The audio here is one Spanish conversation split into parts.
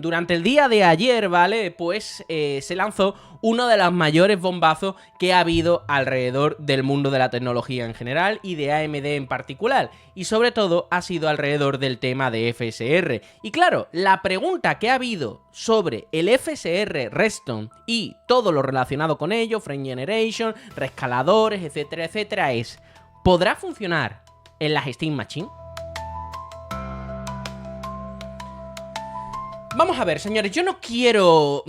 durante el día de ayer, ¿vale? Pues se lanzó uno de los mayores bombazos que ha habido alrededor del mundo de la tecnología en general y de AMD en particular. Y sobre todo ha sido alrededor del tema de FSR. Y claro, la pregunta que ha habido sobre el FSR Redstone y todo lo relacionado con ello, frame generation, rescaladores, etcétera, etcétera, es: ¿podrá funcionar en las Steam Machine? Vamos a ver, señores, yo no quiero,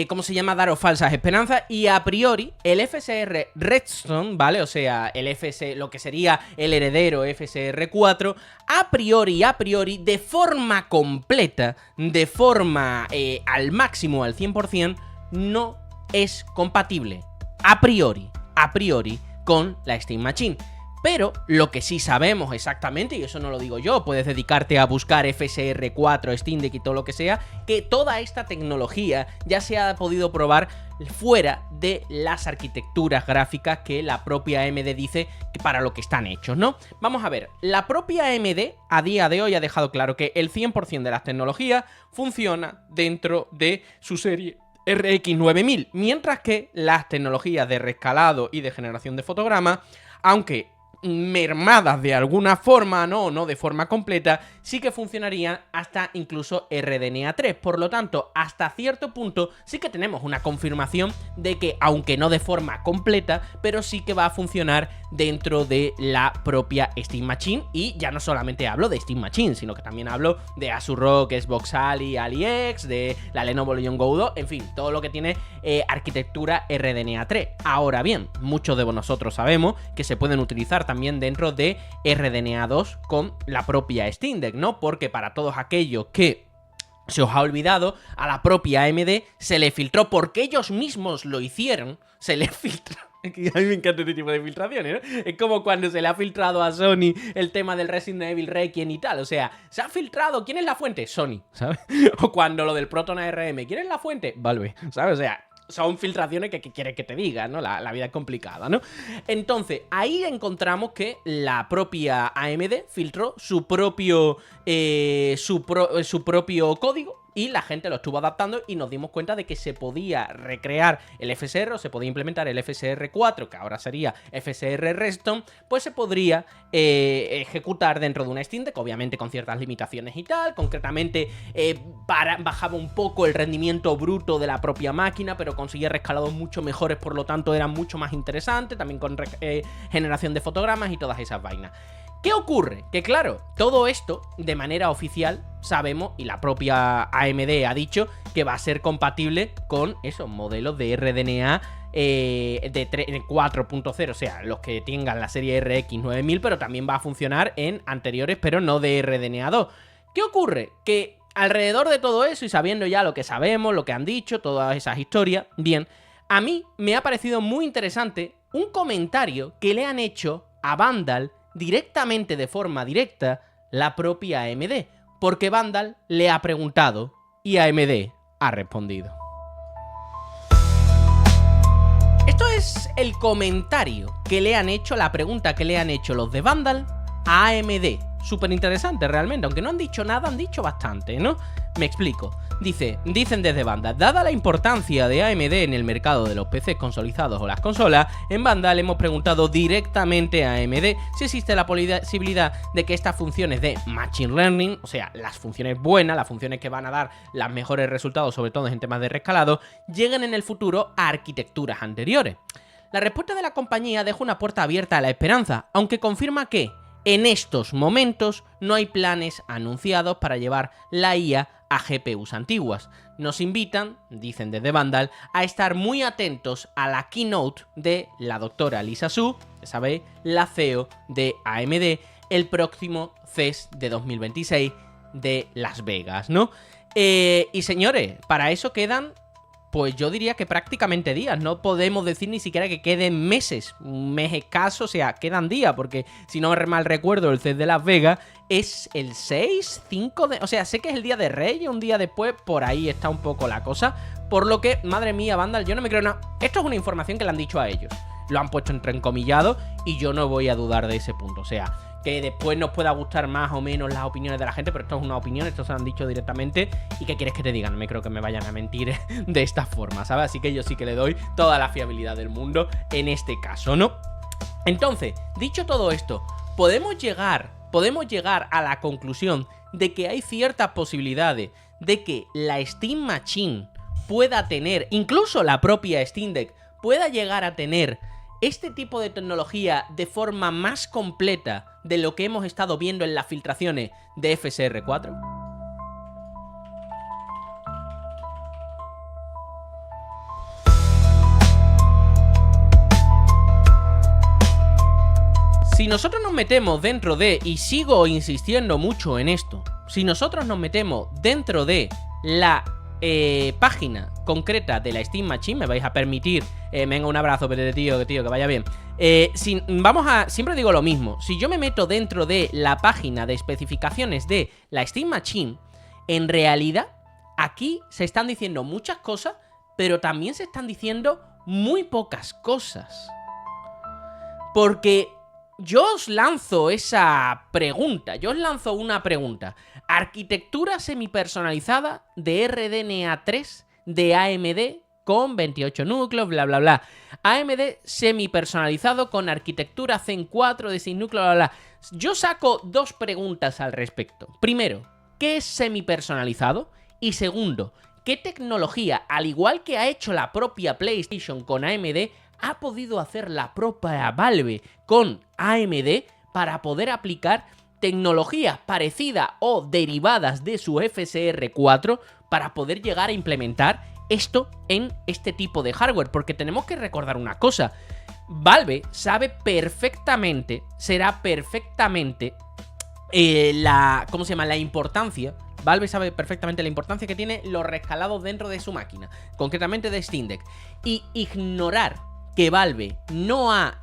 ¿cómo se llama?, daros falsas esperanzas, y a priori el FSR Redstone, ¿vale? O sea, lo que sería el heredero FSR 4, a priori, de forma completa, de forma al máximo, al 100%, no es compatible, a priori, con la Steam Machine. Pero lo que sí sabemos exactamente, y eso no lo digo yo, puedes dedicarte a buscar FSR 4, Steam Deck y todo lo que sea, que toda esta tecnología ya se ha podido probar fuera de las arquitecturas gráficas que la propia AMD dice que para lo que están hechos, ¿no? Vamos a ver, la propia AMD a día de hoy ha dejado claro que el 100% de las tecnologías funciona dentro de su serie RX 9000, mientras que las tecnologías de rescalado y de generación de fotogramas, aunque mermadas de alguna forma, no de forma completa, sí que funcionarían hasta incluso RDNA 3. Por lo tanto, hasta cierto punto sí que tenemos una confirmación de que, aunque no de forma completa, pero sí que va a funcionar dentro de la propia Steam Machine. Y ya no solamente hablo de Steam Machine, sino que también hablo de Asus ROG, Xbox Ali, AliEx, de la Lenovo Legion Go 2, en fin, todo lo que tiene arquitectura RDNA 3. Ahora bien, muchos de nosotros sabemos que se pueden utilizar también dentro de RDNA 2 con la propia Steam Deck, ¿no? Porque para todos aquellos que se os ha olvidado, a la propia AMD se le filtró, porque ellos mismos lo hicieron, se le filtró. A mí me encanta este tipo de filtraciones, ¿no? Es como cuando se le ha filtrado a Sony el tema del Resident Evil Requiem y tal. O sea, se ha filtrado. ¿Quién es la fuente? Sony, ¿sabes? O cuando lo del Proton ARM. ¿Quién es la fuente? Valve, ¿sabes? O sea, son filtraciones que quieres que te diga, ¿no? La vida es complicada, ¿no? Entonces, ahí encontramos que la propia AMD filtró su propio código, y la gente lo estuvo adaptando y nos dimos cuenta de que se podía recrear el FSR, o se podía implementar el FSR 4, que ahora sería FSR Redstone, pues se podría ejecutar dentro de una Steam Deck, obviamente con ciertas limitaciones y tal. Concretamente, bajaba un poco el rendimiento bruto de la propia máquina, pero conseguía rescalados mucho mejores, por lo tanto era mucho más interesante, también con generación de fotogramas y todas esas vainas. ¿Qué ocurre? Que claro, todo esto de manera oficial sabemos, y la propia AMD ha dicho que va a ser compatible con esos modelos de RDNA de 4.0, o sea, los que tengan la serie RX 9000, pero también va a funcionar en anteriores, pero no de RDNA 2. ¿Qué ocurre? Que alrededor de todo eso, y sabiendo ya lo que sabemos, lo que han dicho, todas esas historias, bien, a mí me ha parecido muy interesante un comentario que le han hecho a Vandal directamente, de forma directa, la propia AMD, porque Vandal le ha preguntado y AMD ha respondido. Esto es el comentario que le han hecho, la pregunta que le han hecho los de Vandal a AMD. Súper interesante realmente, aunque no han dicho nada, han dicho bastante, ¿no? Me explico. Dicen desde Vandal: dada la importancia de AMD en el mercado de los PCs consolidados o las consolas, en Vandal hemos preguntado directamente a AMD si existe la posibilidad de que estas funciones de Machine Learning, o sea, las funciones buenas, las funciones que van a dar los mejores resultados, sobre todo en temas de rescalado, lleguen en el futuro a arquitecturas anteriores. La respuesta de la compañía deja una puerta abierta a la esperanza, aunque confirma que en estos momentos no hay planes anunciados para llevar la IA a GPUs antiguas. Nos invitan, dicen desde Vandal, a estar muy atentos a la keynote de la doctora Lisa Su, ¿sabéis?, la CEO de AMD, el próximo CES de 2026 de Las Vegas, ¿no? Y señores, para eso quedan, pues yo diría que prácticamente días. No podemos decir ni siquiera que queden meses, un mes escaso, o sea, quedan días, porque si no mal recuerdo, el CES de Las Vegas es el 6, 5 de... O sea, sé que es el día de Reyes, un día después, por ahí está un poco la cosa. Por lo que, madre mía, Vandal, yo no me creo nada. Esto es una información que le han dicho a ellos. Lo han puesto entre encomillado y yo no voy a dudar de ese punto. O sea, que después nos pueda gustar más o menos las opiniones de la gente, pero esto es una opinión, esto se lo han dicho directamente. ¿Y qué quieres que te diga? No me creo que me vayan a mentir de esta forma, ¿sabes? Así que yo sí que le doy toda la fiabilidad del mundo en este caso, ¿no? Entonces, dicho todo esto, podemos llegar a la conclusión de que hay ciertas posibilidades de que la Steam Machine pueda tener, incluso la propia Steam Deck, pueda llegar a tener este tipo de tecnología de forma más completa de lo que hemos estado viendo en las filtraciones de FSR 4. Si nosotros nos metemos dentro de, y sigo insistiendo mucho en esto, si nosotros nos metemos dentro de la página concreta de la Steam Machine, me vais a permitir, venga, un abrazo, tío, que vaya bien. Siempre digo lo mismo, si yo me meto dentro de la página de especificaciones de la Steam Machine, en realidad, aquí se están diciendo muchas cosas, pero también se están diciendo muy pocas cosas. Porque yo os lanzo esa pregunta, una pregunta. Arquitectura semipersonalizada de RDNA 3 de AMD con 28 núcleos, bla bla bla. AMD semipersonalizado con arquitectura Zen 4 de 6 núcleos, bla bla. Yo saco dos preguntas al respecto. Primero, ¿qué es semipersonalizado? Y segundo, ¿qué tecnología, al igual que ha hecho la propia PlayStation con AMD, ha podido hacer la propia Valve con AMD para poder aplicar tecnologías parecidas o derivadas de su FSR 4 para poder llegar a implementar esto en este tipo de hardware? Porque tenemos que recordar una cosa, Valve sabe perfectamente, la importancia. Valve sabe perfectamente la importancia que tiene los rescalados dentro de su máquina, concretamente de Steam Deck, y ignorar que Valve no ha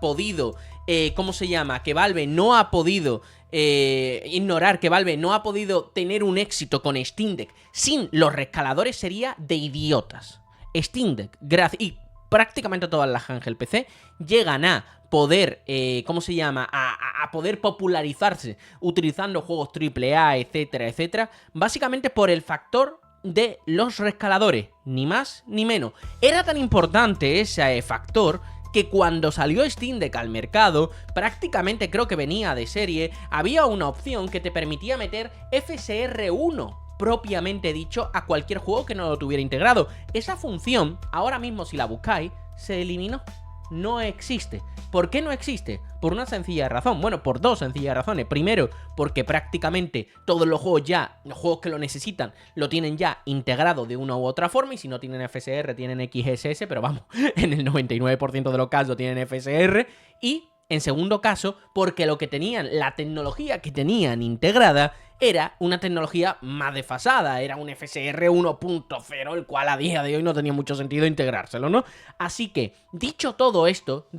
podido, que Valve no ha podido ignorar que Valve no ha podido tener un éxito con Steam Deck sin los rescaladores sería de idiotas. Steam Deck, y prácticamente todas las Ángel PC llegan a poder, a poder popularizarse utilizando juegos AAA, etcétera, etcétera, básicamente por el factor de los rescaladores, ni más ni menos. Era tan importante ese factor que cuando salió Steam Deck al mercado, prácticamente creo que venía de serie, había una opción que te permitía meter FSR 1 propiamente dicho a cualquier juego que no lo tuviera integrado. Esa función, ahora mismo si la buscáis, se eliminó. No existe. ¿Por qué no existe? Por una sencilla razón. Bueno, por dos sencillas razones. Primero, porque prácticamente todos los juegos que lo necesitan, lo tienen ya integrado de una u otra forma. Y si no tienen FSR, tienen XSS. Pero vamos, en el 99% de los casos tienen FSR. Y en segundo caso, porque la tecnología que tenían integrada era una tecnología más desfasada, era un FSR 1.0, el cual a día de hoy no tenía mucho sentido integrárselo, ¿no? Así que, dicho todo esto,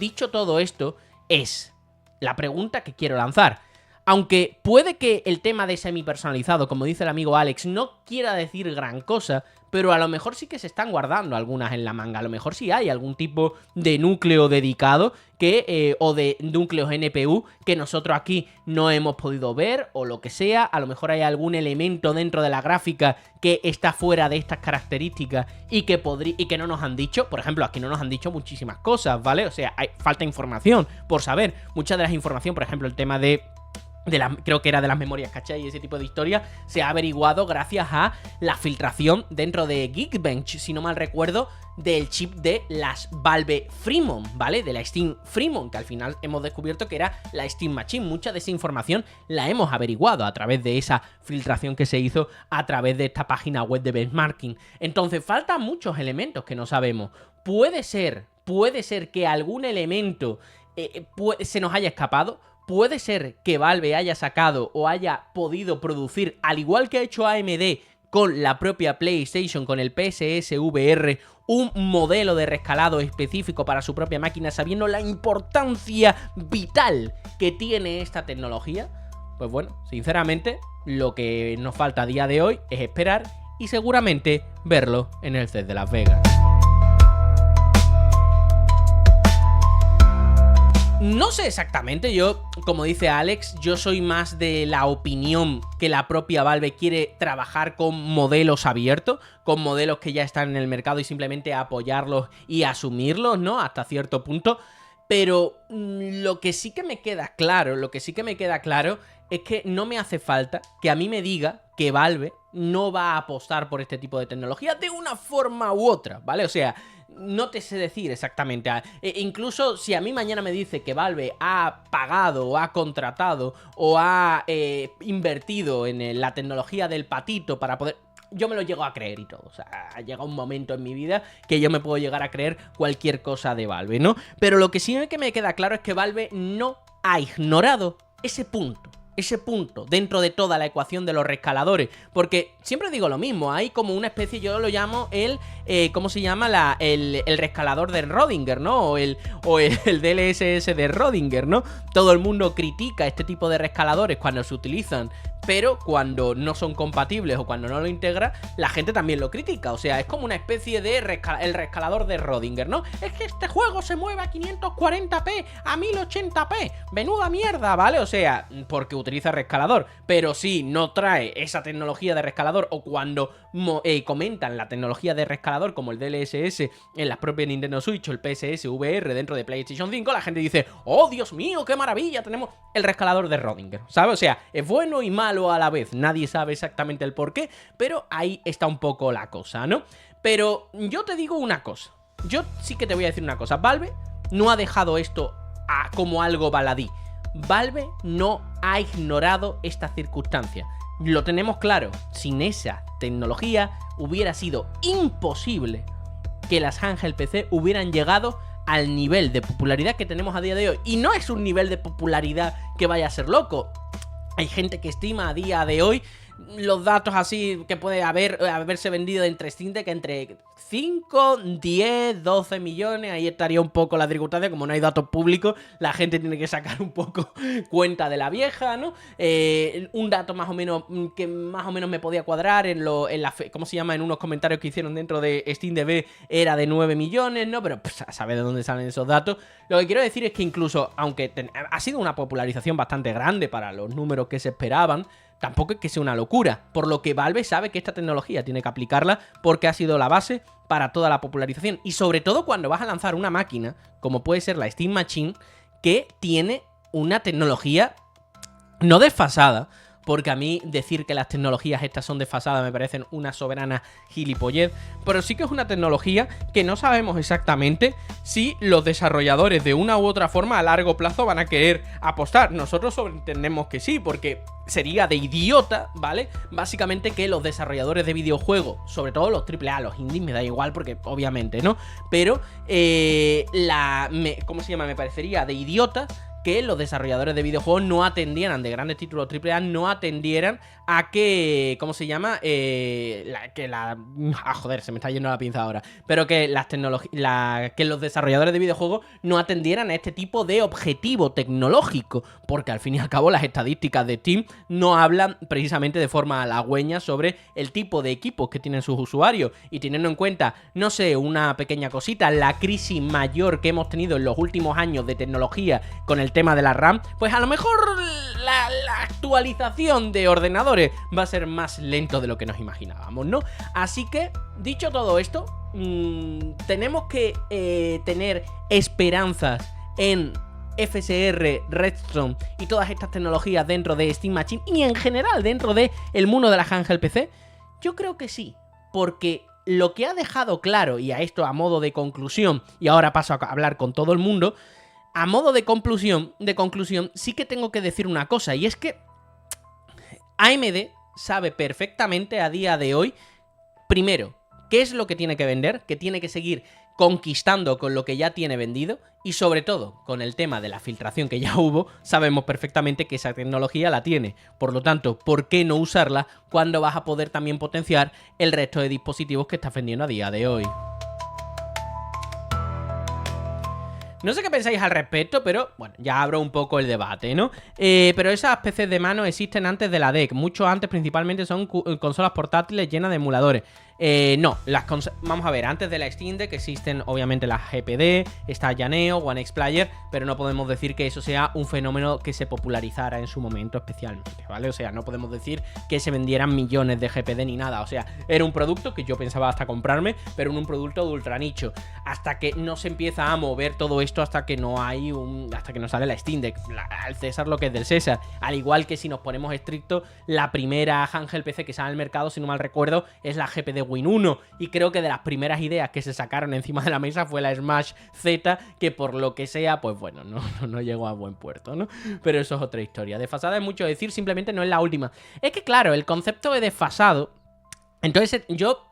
es la pregunta que quiero lanzar. Aunque puede que el tema de semipersonalizado, como dice el amigo Alex, no quiera decir gran cosa, pero a lo mejor sí que se están guardando algunas en la manga. A lo mejor sí hay algún tipo de núcleo dedicado o de núcleos NPU que nosotros aquí no hemos podido ver o lo que sea. A lo mejor hay algún elemento dentro de la gráfica que está fuera de estas características y que no nos han dicho. Por ejemplo, aquí no nos han dicho muchísimas cosas, ¿vale? O sea, falta información por saber. Mucha de la información, por ejemplo, el tema creo que era de las memorias caché y ese tipo de historia, se ha averiguado gracias a la filtración dentro de Geekbench, si no mal recuerdo, del chip de las Valve Fremont, ¿vale? De la Steam Fremont, que al final hemos descubierto que era la Steam Machine. Mucha de esa información la hemos averiguado a través de esa filtración que se hizo a través de esta página web de benchmarking. Entonces, faltan muchos elementos que no sabemos. Puede ser que algún elemento se nos haya escapado. Puede ser que Valve haya sacado o haya podido producir, al igual que ha hecho AMD con la propia PlayStation, con el PSS VR, un modelo de rescalado específico para su propia máquina, sabiendo la importancia vital que tiene esta tecnología. Pues bueno, sinceramente, lo que nos falta a día de hoy es esperar y seguramente verlo en el CES de Las Vegas. No sé exactamente, yo, como dice Alex, yo soy más de la opinión que la propia Valve quiere trabajar con modelos abiertos, con modelos que ya están en el mercado y simplemente apoyarlos y asumirlos, ¿no? Hasta cierto punto. Pero lo que sí que me queda claro, es que no me hace falta que a mí me diga que Valve no va a apostar por este tipo de tecnología de una forma u otra, ¿vale? O sea, no te sé decir exactamente. Incluso si a mí mañana me dice que Valve ha pagado o ha contratado o ha invertido en la tecnología del patito para poder... Yo me lo llego a creer y todo. O sea, ha llegado un momento en mi vida que yo me puedo llegar a creer cualquier cosa de Valve, ¿no? Pero lo que sí que me queda claro es que Valve no ha ignorado ese punto dentro de toda la ecuación de los rescaladores, porque siempre digo lo mismo, hay como una especie, yo lo llamo el, ¿cómo se llama? El rescalador de Rödinger, ¿no? O el DLSS de Rödinger, ¿no? Todo el mundo critica este tipo de rescaladores cuando se utilizan, pero cuando no son compatibles o cuando no lo integra, la gente también lo critica. O sea, es como una especie de el rescalador de Rödinger, ¿no? Es que este juego se mueve a 540p, a 1080p. Menuda mierda, ¿vale? O sea, porque utiliza rescalador. Pero si no trae esa tecnología de rescalador, o cuando comentan la tecnología de rescalador como el DLSS en las propias Nintendo Switch o el PSS VR dentro de PlayStation 5, la gente dice, oh Dios mío, qué maravilla, tenemos el rescalador de Rödinger, ¿sabes? O sea, es bueno y malo a la vez, nadie sabe exactamente el porqué, pero ahí está un poco la cosa, ¿no? Pero yo te digo una cosa, yo sí que te voy a decir una cosa, Valve no ha dejado esto como algo baladí, Valve no ha ignorado esta circunstancia. Lo tenemos claro, sin esa tecnología hubiera sido imposible que las handheld PC hubieran llegado al nivel de popularidad que tenemos a día de hoy. Y no es un nivel de popularidad que vaya a ser loco. Hay gente que estima a día de hoy los datos así que puede haberse vendido entre Steam Deck entre 5, 10, 12 millones. Ahí estaría un poco la circunstancia. Como no hay datos públicos, la gente tiene que sacar un poco cuenta de la vieja, ¿no? Un dato más o menos que más o menos me podía cuadrar ¿cómo se llama? En unos comentarios que hicieron dentro de SteamDB era de 9 millones, ¿no? Pero pues, a saber de dónde salen esos datos. Lo que quiero decir es que incluso, aunque ha sido una popularización bastante grande para los números que se esperaban, tampoco es que sea una locura, por lo que Valve sabe que esta tecnología tiene que aplicarla porque ha sido la base para toda la popularización. Y sobre todo cuando vas a lanzar una máquina, como puede ser la Steam Machine, que tiene una tecnología no desfasada, porque a mí decir que las tecnologías estas son desfasadas me parecen una soberana gilipollez, pero sí que es una tecnología que no sabemos exactamente si los desarrolladores de una u otra forma a largo plazo van a querer apostar. Nosotros sobreentendemos que sí, porque sería de idiota, ¿vale? Básicamente que los desarrolladores de videojuegos, sobre todo los AAA, los indies, me da igual porque obviamente, ¿no? Pero, ¿cómo se llama? Me parecería de idiota que los desarrolladores de videojuegos no atendieran, de grandes títulos AAA, no atendieran a que, ¿cómo se llama? Joder, se me está yendo la pinza ahora. Pero que que los desarrolladores de videojuegos no atendieran a este tipo de objetivo tecnológico, porque al fin y al cabo las estadísticas de Steam no hablan precisamente de forma halagüeña sobre el tipo de equipos que tienen sus usuarios, y teniendo en cuenta, no sé, una pequeña cosita, la crisis mayor que hemos tenido en los últimos años de tecnología con el tema de la RAM, pues a lo mejor la actualización de ordenadores va a ser más lento de lo que nos imaginábamos, ¿no? Así que, dicho todo esto, tenemos que tener esperanzas en FSR, Redstone y todas estas tecnologías dentro de Steam Machine y en general dentro del mundo de la handheld PC. Yo creo que sí, porque lo que ha dejado claro, y a esto a modo de conclusión, y ahora paso a hablar con todo el mundo, a modo de conclusión, sí que tengo que decir una cosa, y es que AMD sabe perfectamente a día de hoy, primero, qué es lo que tiene que vender, que tiene que seguir conquistando con lo que ya tiene vendido, y sobre todo, con el tema de la filtración que ya hubo, sabemos perfectamente que esa tecnología la tiene. Por lo tanto, ¿por qué no usarla cuando vas a poder también potenciar el resto de dispositivos que estás vendiendo a día de hoy? No sé qué pensáis al respecto, pero bueno, ya abro un poco el debate, ¿no? Pero esas PCs de mano existen antes de la DEC, mucho antes, principalmente son consolas portátiles llenas de emuladores. No, vamos a ver, antes de la Steam Deck existen obviamente las GPD, está ya Neo, One X Player, pero no podemos decir que eso sea un fenómeno que se popularizara en su momento especialmente, ¿vale? O sea, no podemos decir que se vendieran millones de GPD ni nada, o sea, era un producto que yo pensaba hasta comprarme, pero en un producto de ultra nicho, hasta que no se empieza a mover todo esto, hasta que no sale la Steam Deck, al César lo que es del César, al igual que si nos ponemos estrictos, la primera handheld PC que sale al mercado, si no mal recuerdo, es la GPD Win 1, y creo que de las primeras ideas que se sacaron encima de la mesa fue la Smash Z, que por lo que sea, pues bueno, no llegó a buen puerto, ¿no? Pero eso es otra historia. Desfasada es mucho decir, simplemente no es la última. Es que claro, el concepto de desfasado, entonces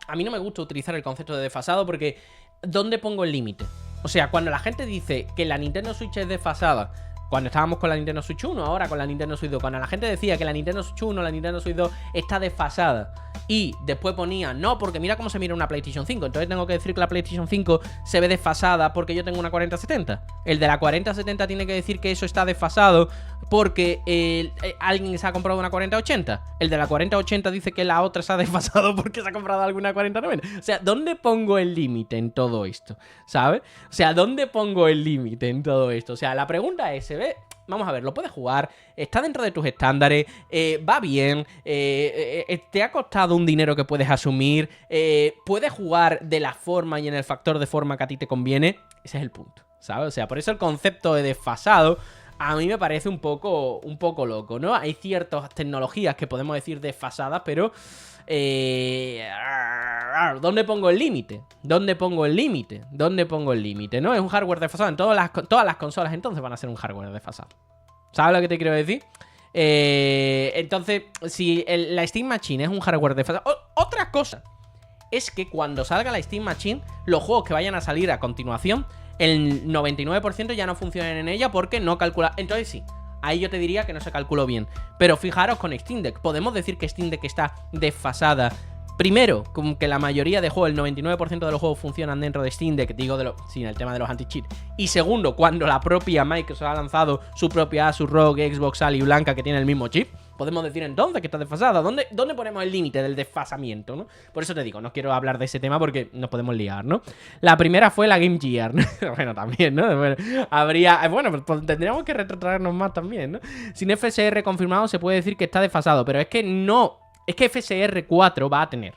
a mí no me gusta utilizar el concepto de desfasado porque ¿dónde pongo el límite? O sea, cuando la gente dice que la Nintendo Switch es desfasada, cuando estábamos con la Nintendo Switch 1, ahora con la Nintendo Switch 2, cuando la gente decía que la Nintendo Switch 1, la Nintendo Switch 2 está desfasada, y después ponía, no, porque mira cómo se mira una PlayStation 5, entonces tengo que decir que la PlayStation 5 se ve desfasada porque yo tengo una 4070. El de la 4070 tiene que decir que eso está desfasado porque alguien se ha comprado una 4080. El de la 4080 dice que la otra se ha desfasado porque se ha comprado alguna 4090. O sea, ¿dónde pongo el límite en todo esto? ¿Sabes? O sea, ¿dónde pongo el límite en todo esto? O sea, la pregunta es, ¿se ve? Vamos a ver, lo puedes jugar, está dentro de tus estándares, va bien, te ha costado un dinero que puedes asumir, puedes jugar de la forma y en el factor de forma que a ti te conviene. Ese es el punto, ¿sabes? O sea, por eso el concepto de desfasado a mí me parece un poco loco, ¿no? Hay ciertas tecnologías que podemos decir desfasadas, pero ¿dónde pongo el límite? ¿Dónde pongo el límite? ¿Dónde pongo el límite? ¿No? Es un hardware desfasado. En todas las consolas entonces van a ser un hardware desfasado. ¿Sabes lo que te quiero decir? Entonces, si la Steam Machine es un hardware desfasado... Otra cosa es que cuando salga la Steam Machine, los juegos que vayan a salir a continuación, el 99% ya no funcionan en ella porque no calcula... Entonces sí, ahí yo te diría que no se calculó bien. Pero fijaros con Steam Deck, podemos decir que Steam Deck está desfasada. Primero, como que la mayoría de juegos, el 99% de los juegos funcionan dentro de Steam Deck, digo, sin el tema de los anti-cheat. Y segundo, cuando la propia Microsoft ha lanzado su propia Asus ROG Xbox Ali Blanca que tiene el mismo chip, podemos decir entonces que está desfasada. ¿Dónde ponemos el límite del desfasamiento, no? Por eso te digo, no quiero hablar de ese tema porque nos podemos liar, ¿no? La primera fue la Game Gear, ¿no? Bueno, también, ¿no? Bueno, pues tendríamos que retrotraernos más también, ¿no? Sin FSR confirmado se puede decir que está desfasado, pero es que no... Es que FSR 4 va a tener.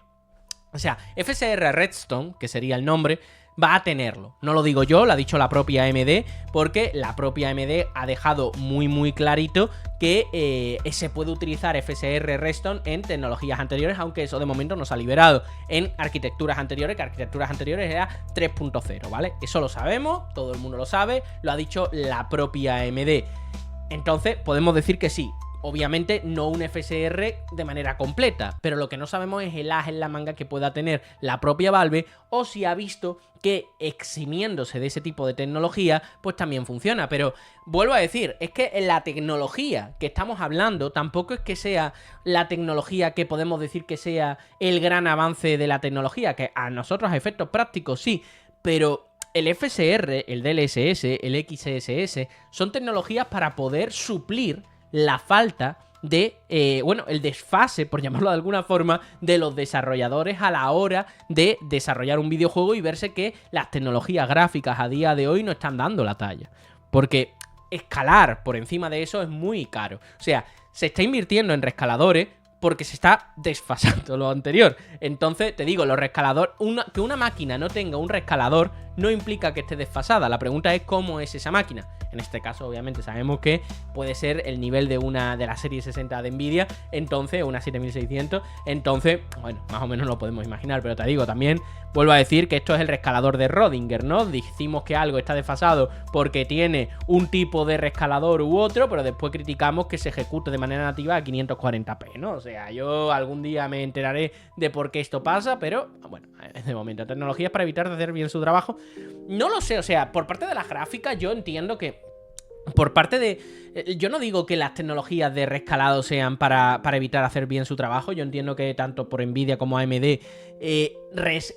O sea, FSR Redstone, que sería el nombre, va a tenerlo. No lo digo yo, lo ha dicho la propia AMD, porque la propia AMD ha dejado muy clarito que se puede utilizar FSR Redstone en tecnologías anteriores, aunque eso de momento no se ha liberado en arquitecturas anteriores, que arquitecturas anteriores era 3.0, ¿vale? Eso lo sabemos, todo el mundo lo sabe, lo ha dicho la propia AMD. Entonces, podemos decir que sí. Obviamente no un FSR de manera completa, pero lo que no sabemos es el as en la manga que pueda tener la propia Valve o si ha visto que eximiéndose de ese tipo de tecnología, pues también funciona. Pero vuelvo a decir, es que la tecnología que estamos hablando tampoco es que sea la tecnología que podemos decir que sea el gran avance de la tecnología, que a nosotros a efectos prácticos sí, pero... El FSR, el DLSS, el XSS son tecnologías para poder suplir la falta de, el desfase, por llamarlo de alguna forma, de los desarrolladores a la hora de desarrollar un videojuego y verse que las tecnologías gráficas a día de hoy no están dando la talla. Porque escalar por encima de eso es muy caro. O sea, se está invirtiendo en rescaladores porque se está desfasando lo anterior. Entonces, te digo, los rescaladores... que una máquina no tenga un rescalador no implica que esté desfasada. La pregunta es cómo es esa máquina. En este caso, obviamente, sabemos que puede ser el nivel de la serie 60 de Nvidia, entonces, una 7600. Entonces, bueno, más o menos lo podemos imaginar. Pero te digo, también vuelvo a decir que esto es el rescalador de Rödinger, ¿no? Decimos que algo está desfasado porque tiene un tipo de rescalador u otro, pero después criticamos que se ejecute de manera nativa a 540p, ¿no? O sea, yo algún día me enteraré de por qué esto pasa, pero, bueno, de momento, tecnologías para evitar de hacer bien su trabajo. No lo sé, o sea, por parte de las gráficas yo entiendo que por parte de... Yo no digo que las tecnologías de rescalado sean para evitar hacer bien su trabajo. Yo entiendo que tanto por Nvidia como AMD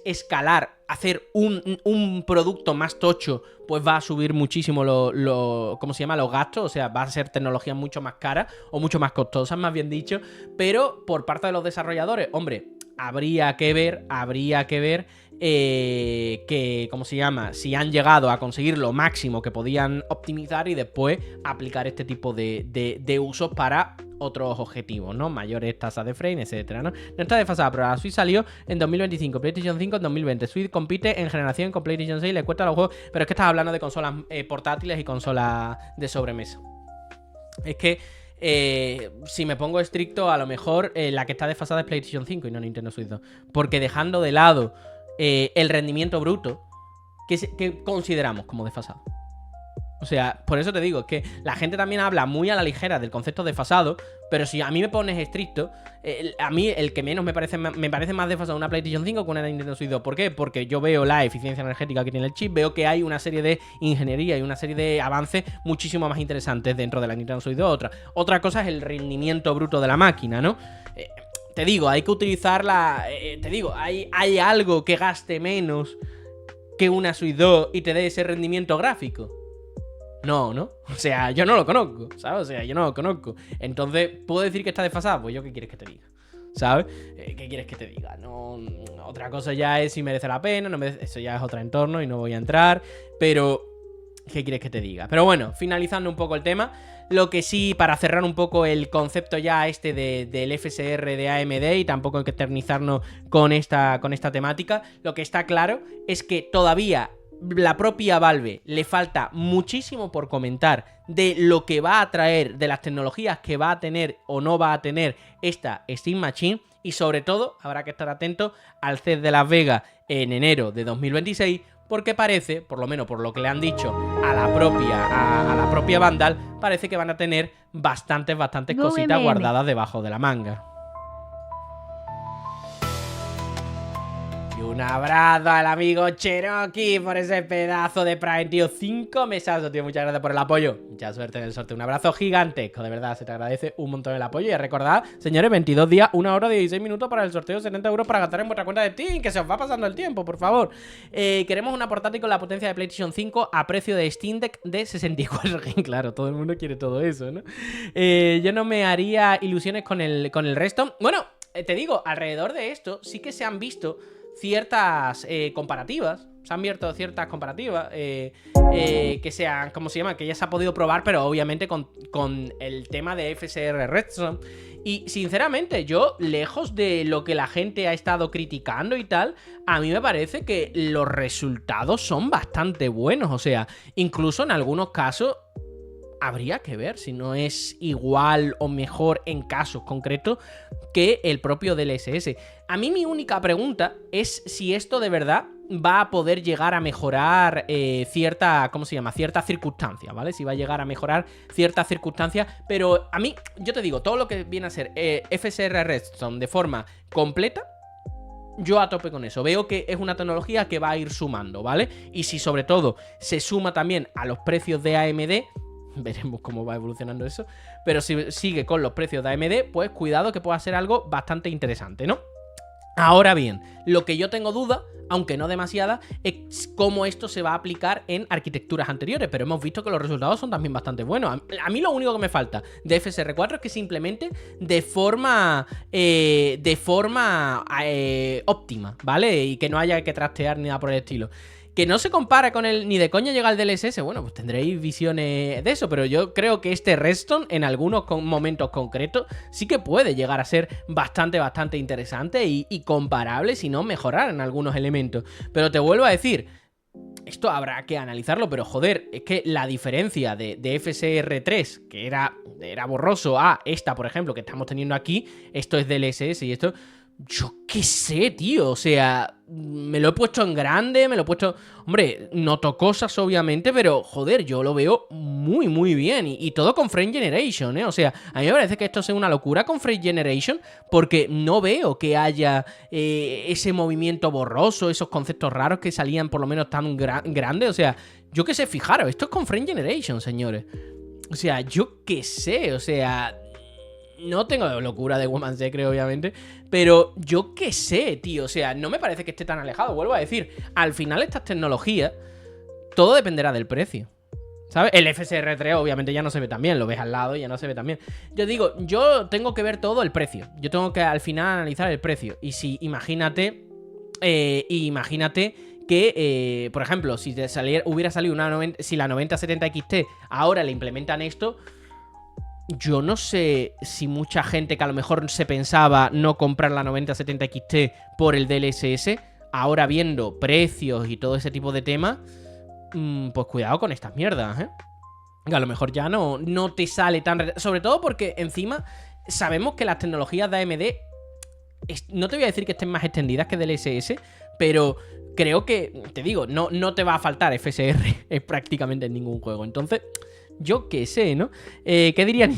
escalar, hacer un producto más tocho, pues va a subir muchísimo ¿cómo se llama? Los gastos. O sea, va a ser tecnologías mucho más caras o mucho más costosas, más bien dicho. Pero por parte de los desarrolladores, hombre... habría que ver que, ¿cómo se llama? Si han llegado a conseguir lo máximo que podían optimizar y después aplicar este tipo de usos para otros objetivos, ¿no? Mayores tasas de frame, etcétera, ¿no? No está desfasada, pero la Switch salió en 2025, PlayStation 5 en 2020. Switch compite en generación con PlayStation 6, le cuesta los juegos, pero es que estás hablando de consolas portátiles y consolas de sobremesa. Es que si me pongo estricto, a lo mejor la que está desfasada es PlayStation 5 y no Nintendo Switch 2. Porque dejando de lado el rendimiento bruto, ¿qué consideramos como desfasado? O sea, por eso te digo, es que la gente también habla muy a la ligera del concepto desfasado, pero si a mí me pones estricto, a mí el que menos me parece más desfasado una PlayStation 5 que una Nintendo Switch 2. ¿Por qué? Porque yo veo la eficiencia energética que tiene el chip, veo que hay una serie de ingeniería y una serie de avances muchísimo más interesantes dentro de la Nintendo Switch 2. Otra cosa es el rendimiento bruto de la máquina, ¿no? Te digo, hay que utilizarla. Te digo, hay algo que gaste menos que una Switch 2 y te dé ese rendimiento gráfico. No, ¿no? O sea, yo no lo conozco, ¿sabes? O sea, yo no lo conozco. Entonces, ¿puedo decir que está desfasada? Pues yo, ¿qué quieres que te diga? ¿Sabes? ¿Qué quieres que te diga? No, otra cosa ya es si merece la pena, no merece, eso ya es otro entorno y no voy a entrar, pero ¿qué quieres que te diga? Pero bueno, finalizando un poco el tema, lo que sí, para cerrar un poco el concepto ya del FSR de AMD y tampoco hay que eternizarnos con esta temática, lo que está claro es que todavía la propia Valve le falta muchísimo por comentar de lo que va a traer, de las tecnologías que va a tener o no va a tener esta Steam Machine, y sobre todo habrá que estar atento al CES de Las Vegas en enero de 2026, porque parece, por lo menos por lo que le han dicho a la propia Vandal, parece que van a tener bastantes cositas guardadas debajo de la manga. Un abrazo al amigo Cherokee por ese pedazo de Prime, tío. 5 mesazos, tío. Muchas gracias por el apoyo. Mucha suerte en el sorteo. Un abrazo gigantesco. De verdad, se te agradece un montón el apoyo. Y recordad, señores, 22 días, 1 hora, 16 minutos para el sorteo de 70 euros para gastar en vuestra cuenta de Steam. Que se os va pasando el tiempo, por favor. Queremos una portátil con la potencia de PlayStation 5 a precio de Steam Deck de 64 GB. Claro, todo el mundo quiere todo eso, ¿no? Yo no me haría ilusiones con el resto. Bueno, te digo, alrededor de esto sí que se han visto ciertas comparativas. Se han abierto ciertas comparativas que sean, ¿cómo se llama? Que ya se ha podido probar, pero obviamente con el tema de FSR Redstone. Y sinceramente, yo, lejos de lo que la gente ha estado criticando y tal, a mí me parece que los resultados son bastante buenos. O sea, incluso en algunos casos habría que ver si no es igual o mejor en casos concretos que el propio DLSS. A mí mi única pregunta es si esto de verdad va a poder llegar a mejorar cierta circunstancia, ¿vale? Si va a llegar a mejorar ciertas circunstancias, pero a mí, yo te digo, todo lo que viene a ser FSR Redstone de forma completa, yo a tope con eso. Veo que es una tecnología que va a ir sumando, ¿vale? Y si sobre todo se suma también a los precios de AMD, veremos cómo va evolucionando eso, pero si sigue con los precios de AMD, pues cuidado que pueda ser algo bastante interesante, ¿no? Ahora bien, lo que yo tengo duda, aunque no demasiada, es cómo esto se va a aplicar en arquitecturas anteriores, pero hemos visto que los resultados son también bastante buenos. A mí lo único que me falta de FSR4 es que simplemente de forma óptima, ¿vale? Y que no haya que trastear ni nada por el estilo. Que no se compara con ni de coña llega el DLSS, bueno, pues tendréis visiones de eso, pero yo creo que este Redstone en algunos momentos concretos sí que puede llegar a ser bastante interesante y comparable, si no mejorar en algunos elementos. Pero te vuelvo a decir, esto habrá que analizarlo, pero joder, es que la diferencia de FSR3, que era borroso, a esta, por ejemplo, que estamos teniendo aquí, esto es DLSS y esto... Yo qué sé, tío, o sea, me lo he puesto en grande, me lo he puesto... Hombre, noto cosas obviamente, pero joder, yo lo veo muy bien. Y todo con Frame Generation, ¿eh? O sea, a mí me parece que esto sea una locura con Frame Generation, porque no veo que haya ese movimiento borroso, esos conceptos raros que salían por lo menos tan grandes. O sea, yo qué sé, fijaros, esto es con Frame Generation, señores. O sea, yo qué sé, o sea... No tengo locura de Woman Secret, obviamente, pero yo qué sé, tío. O sea, no me parece que esté tan alejado. Vuelvo a decir, al final estas tecnologías, todo dependerá del precio. ¿sabes? El FSR3 obviamente ya no se ve tan bien, lo ves al lado y ya no se ve tan bien. Yo digo, yo tengo que ver todo el precio. Yo tengo que al final analizar el precio. Y si, imagínate que, por ejemplo, si hubiera salido si la 9070 XT ahora le implementan esto, yo no sé si mucha gente que a lo mejor se pensaba no comprar la 9070 XT por el DLSS, ahora viendo precios y todo ese tipo de temas, pues cuidado con estas mierdas, ¿eh? Que a lo mejor ya no te sale tan... Sobre todo porque encima sabemos que las tecnologías de AMD, no te voy a decir que estén más extendidas que DLSS, pero creo que, te digo, no te va a faltar FSR prácticamente en ningún juego. Entonces, yo qué sé, ¿no? ¿Qué dirían?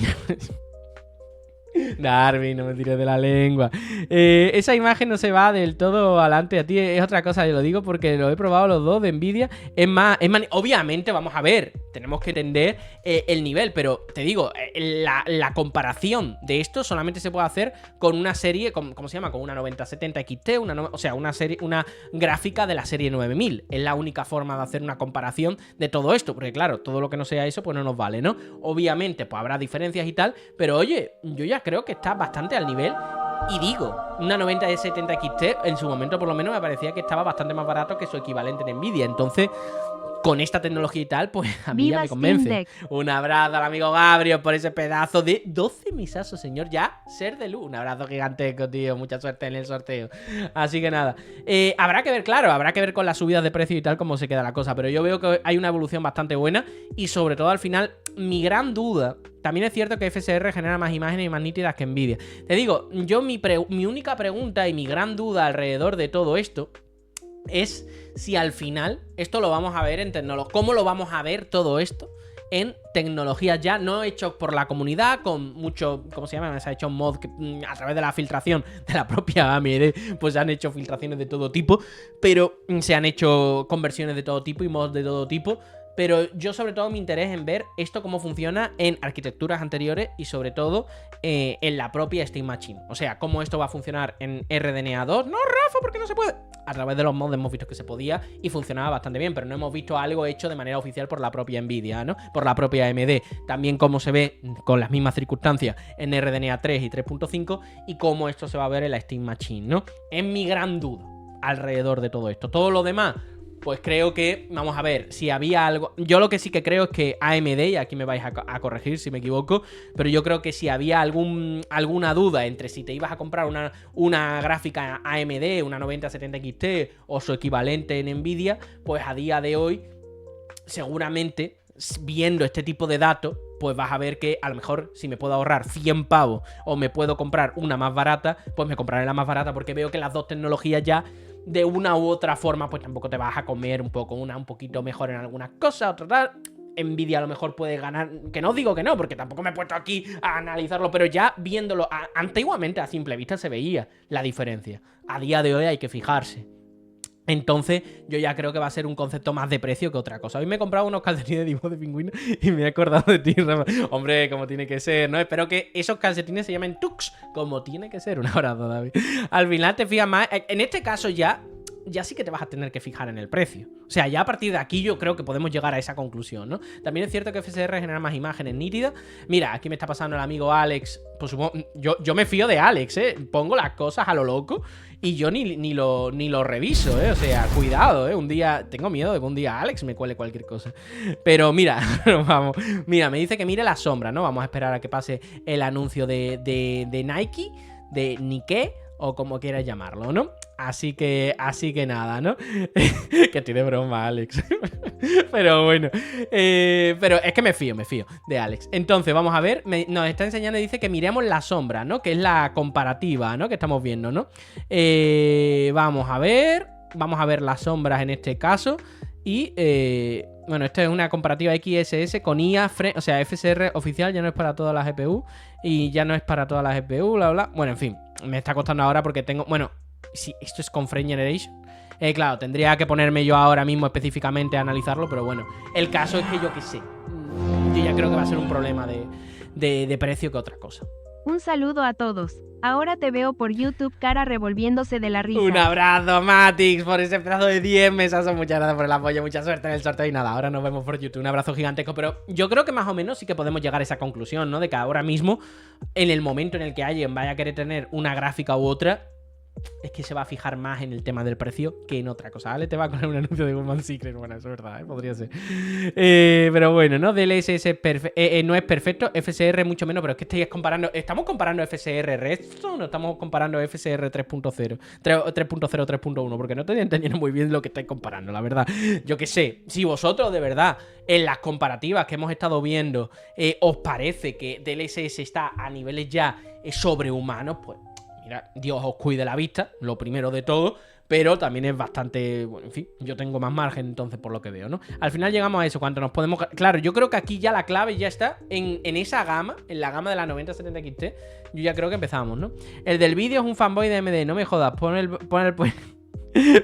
Darwin, no me tires de la lengua. Esa imagen no se va del todo adelante. A ti es otra cosa, yo lo digo porque lo he probado los dos de Nvidia. Es más, obviamente, vamos a ver, tenemos que entender el nivel, pero te digo, la comparación de esto solamente se puede hacer con una serie, ¿cómo se llama? Con una 9070 XT, o sea, una gráfica de la serie 9000. Es la única forma de hacer una comparación de todo esto, porque claro, todo lo que no sea eso, pues no nos vale, ¿no? Obviamente, pues habrá diferencias y tal, pero oye, yo ya creo que está bastante al nivel. Y digo, una 9070 XT en su momento por lo menos me parecía que estaba bastante más barato que su equivalente en Nvidia. Entonces, con esta tecnología y tal, pues a mí ya me convence. Un abrazo al amigo Gabriel por ese pedazo de 12 misazos, señor. Ya, ser de luz. Un abrazo gigantesco, tío. Mucha suerte en el sorteo. Así que nada. Habrá que ver, claro, habrá que ver con las subidas de precio y tal cómo se queda la cosa. Pero yo veo que hay una evolución bastante buena. Y sobre todo al final, mi gran duda... También es cierto que FSR genera más imágenes y más nítidas que Nvidia. Te digo, yo mi única pregunta y mi gran duda alrededor de todo esto es si al final esto lo vamos a ver en tecnología. ¿Cómo lo vamos a ver todo esto en tecnologías ya no hechos por la comunidad, con mucho, ¿cómo se llama? Se ha hecho un mod que, a través de la filtración de la propia AMD, pues se han hecho filtraciones de todo tipo, pero se han hecho conversiones de todo tipo y mods de todo tipo. Pero yo sobre todo mi interés en ver esto cómo funciona en arquitecturas anteriores y sobre todo en la propia Steam Machine. O sea, cómo esto va a funcionar en RDNA 2. No, Rafa, porque no se puede. A través de los mods hemos visto que se podía y funcionaba bastante bien, pero no hemos visto algo hecho de manera oficial por la propia Nvidia, ¿no? Por la propia AMD. También cómo se ve con las mismas circunstancias en RDNA 3 y 3.5 y cómo esto se va a ver en la Steam Machine, ¿no? Es mi gran duda alrededor de todo esto. Todo lo demás... Pues creo que, vamos a ver, si había algo... Yo lo que sí que creo es que AMD, y aquí me vais a corregir si me equivoco, pero yo creo que si había alguna duda entre si te ibas a comprar una gráfica AMD, una 9070 XT o su equivalente en Nvidia, pues a día de hoy, seguramente, viendo este tipo de datos, pues vas a ver que a lo mejor si me puedo ahorrar 100 pavos o me puedo comprar una más barata, pues me compraré la más barata porque veo que las dos tecnologías ya... De una u otra forma, pues tampoco te vas a comer un poquito mejor en algunas cosas, otra tal. Nvidia a lo mejor puede ganar, que no digo que no, porque tampoco me he puesto aquí a analizarlo, pero ya viéndolo, antiguamente a simple vista se veía la diferencia. A día de hoy hay que fijarse. Entonces, yo ya creo que va a ser un concepto más de precio que otra cosa. Hoy me he comprado unos calcetines de dibujo de pingüino y me he acordado de ti, Rafa. Hombre, como tiene que ser, ¿no? Espero que esos calcetines se llamen Tux, como tiene que ser. Un abrazo, David. Al final te fijas más. En este caso ya sí que te vas a tener que fijar en el precio. O sea, ya a partir de aquí yo creo que podemos llegar a esa conclusión, ¿no? También es cierto que FSR genera más imágenes nítidas. Mira, aquí me está pasando el amigo Alex. Pues supongo, yo me fío de Alex, ¿eh? Pongo las cosas a lo loco y yo ni lo reviso, ¿eh? O sea, cuidado, ¿eh? Un día, tengo miedo de que un día Alex me cuele cualquier cosa. Pero mira, vamos. Mira, me dice que mire la sombra, ¿no? Vamos a esperar a que pase el anuncio de Nike, de Nike, o como quieras llamarlo, ¿no? Así que nada, ¿no? Que estoy de broma, Alex. Pero bueno. Pero es que me fío de Alex. Entonces, vamos a ver. Nos está enseñando y dice que miremos la sombra, ¿no? Que es la comparativa, ¿no? Que estamos viendo, ¿no? Vamos a ver. Vamos a ver las sombras en este caso. Y, bueno, esto es una comparativa XSS con IA, o sea, FSR oficial, ya no es para todas las GPU. Y ya no es para todas las GPU, bla, bla. Bueno, en fin, me está costando ahora porque tengo... Bueno, si esto es con Frame Generation. Claro, tendría que ponerme yo ahora mismo específicamente a analizarlo, pero bueno, el caso es que yo qué sé. Yo ya creo que va a ser un problema de precio que otra cosa. Un saludo a todos. Ahora te veo por YouTube cara revolviéndose de la risa. Un abrazo, Matix, por ese pedazo de 10 mesazos. Muchas gracias por el apoyo, mucha suerte en el sorteo. Y nada, ahora nos vemos por YouTube. Un abrazo gigantesco. Pero yo creo que más o menos sí que podemos llegar a esa conclusión, ¿no? De que ahora mismo, en el momento en el que alguien vaya a querer tener una gráfica u otra, es que se va a fijar más en el tema del precio que en otra cosa, ¿vale? Te va a poner un anuncio de Woman Secret. Bueno, eso es verdad, ¿eh? Podría ser. Pero bueno, ¿no? DLSS no es perfecto, FSR mucho menos, pero es que estáis comparando. ¿Estamos comparando FSR Redstone o estamos comparando FSR 3.0? 3.0, 3.1, porque no estoy entendiendo muy bien lo que estáis comparando, la verdad. Yo qué sé, si vosotros de verdad, en las comparativas que hemos estado viendo, os parece que DLSS está a niveles ya sobrehumanos, pues mira, Dios os cuide la vista, lo primero de todo, pero también es bastante, bueno, en fin, yo tengo más margen entonces por lo que veo, ¿no? Al final llegamos a eso, cuánto nos podemos... Claro, yo creo que aquí ya la clave ya está en esa gama, en la gama de la 9070 XT, yo ya creo que empezamos, ¿no? El del vídeo es un fanboy de AMD, no me jodas, pon el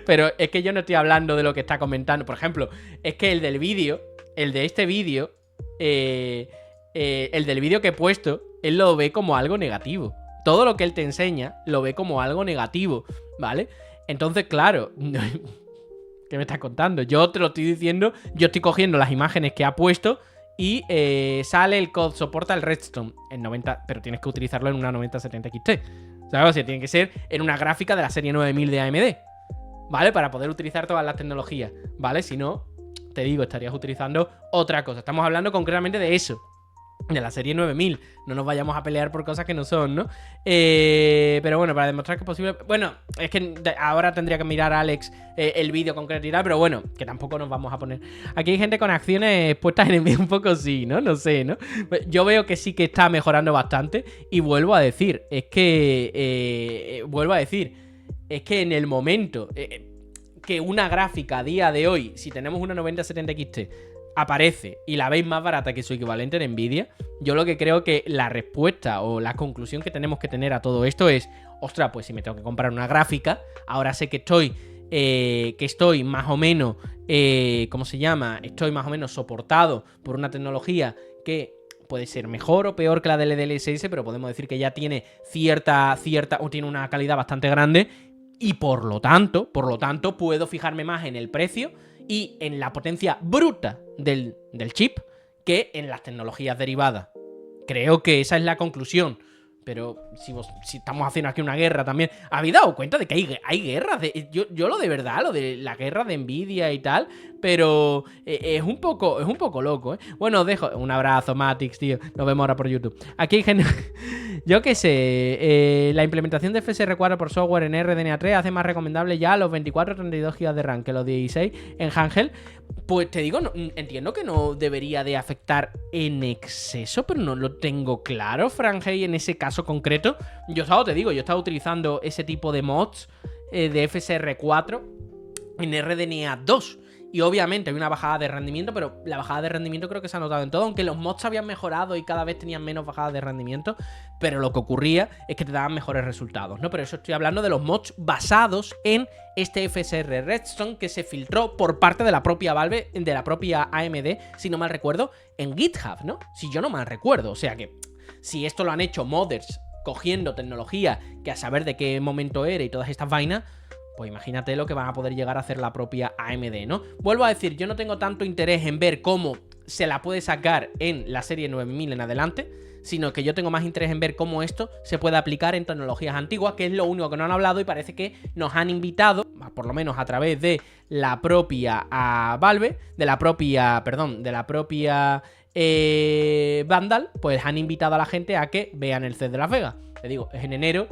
Pero es que yo no estoy hablando de lo que está comentando, por ejemplo, es que el del vídeo, el de este vídeo, el del vídeo que he puesto, él lo ve como algo negativo. Todo lo que él te enseña lo ve como algo negativo, ¿vale? Entonces, claro, ¿qué me estás contando? Yo te lo estoy diciendo, yo estoy cogiendo las imágenes que ha puesto y sale el COD, soporta el Redstone en 90, pero tienes que utilizarlo en una 9070 XT. ¿Sabes? O sea, tiene que ser en una gráfica de la serie 9000 de AMD, ¿vale? Para poder utilizar todas las tecnologías, ¿vale? Si no, te digo, estarías utilizando otra cosa. Estamos hablando concretamente de eso, de la serie 9000. No nos vayamos a pelear por cosas que no son, ¿no? Pero bueno, para demostrar que es posible... Bueno, es que ahora tendría que mirar a Alex el vídeo concreto y tal, pero bueno, que tampoco nos vamos a poner... Aquí hay gente con acciones puestas en NVIDIA un poco sí, ¿no? No sé, ¿no? Yo veo que sí que está mejorando bastante y vuelvo a decir, es que... es que en el momento que una gráfica a día de hoy, si tenemos una 9070 XT... aparece y la veis más barata que su equivalente en Nvidia, yo lo que creo que la respuesta o la conclusión que tenemos que tener a todo esto es, ostras, pues si me tengo que comprar una gráfica, ahora sé que estoy más o menos, ¿cómo se llama? Estoy más o menos soportado por una tecnología que puede ser mejor o peor que la del DLSS, pero podemos decir que ya tiene o tiene una calidad bastante grande y por lo tanto, puedo fijarme más en el precio y en la potencia bruta del chip que en las tecnologías derivadas. Creo que esa es la conclusión. Pero si estamos haciendo aquí una guerra también... ¿Habéis dado cuenta de que hay guerras? Yo lo de verdad, lo de la guerra de Nvidia y tal, pero es un poco loco, ¿eh? Bueno, os dejo... Un abrazo, Matix, tío. Nos vemos ahora por YouTube. Aquí hay gente... Yo qué sé, la implementación de FSR4 por software en RDNA3 hace más recomendable ya los 24 o 32 GB de RAM que los 16 en handheld. Pues te digo, entiendo que no debería de afectar en exceso, pero no lo tengo claro, Frangey, en ese caso concreto. Yo he estado utilizando ese tipo de mods de FSR4 en RDNA2. Y obviamente hay una bajada de rendimiento, pero la bajada de rendimiento creo que se ha notado en todo, aunque los mods habían mejorado y cada vez tenían menos bajadas de rendimiento, pero lo que ocurría es que te daban mejores resultados, ¿no? Pero eso estoy hablando de los mods basados en este FSR Redstone que se filtró por parte de la propia Valve, de la propia AMD, si no mal recuerdo, en GitHub, ¿no? Si yo no mal recuerdo, o sea que si esto lo han hecho modders cogiendo tecnología que a saber de qué momento era y todas estas vainas, pues imagínate lo que van a poder llegar a hacer la propia AMD, ¿no? Vuelvo a decir, yo no tengo tanto interés en ver cómo se la puede sacar en la serie 9000 en adelante, sino que yo tengo más interés en ver cómo esto se puede aplicar en tecnologías antiguas, que es lo único que no han hablado y parece que nos han invitado, por lo menos a través de la propia Valve, de la propia Vandal, pues han invitado a la gente a que vean el CES de Las Vegas. Te digo, es en enero.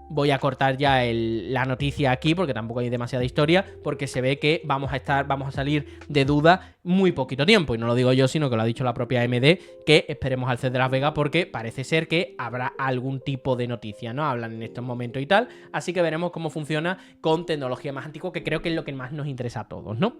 Voy a cortar ya la noticia aquí porque tampoco hay demasiada historia, porque se ve que vamos a salir de duda muy poquito tiempo, y no lo digo yo, sino que lo ha dicho la propia AMD, que esperemos al CES de Las Vegas porque parece ser que habrá algún tipo de noticia, ¿no? Hablan en estos momentos y tal, así que veremos cómo funciona con tecnología más antigua, que creo que es lo que más nos interesa a todos, ¿no?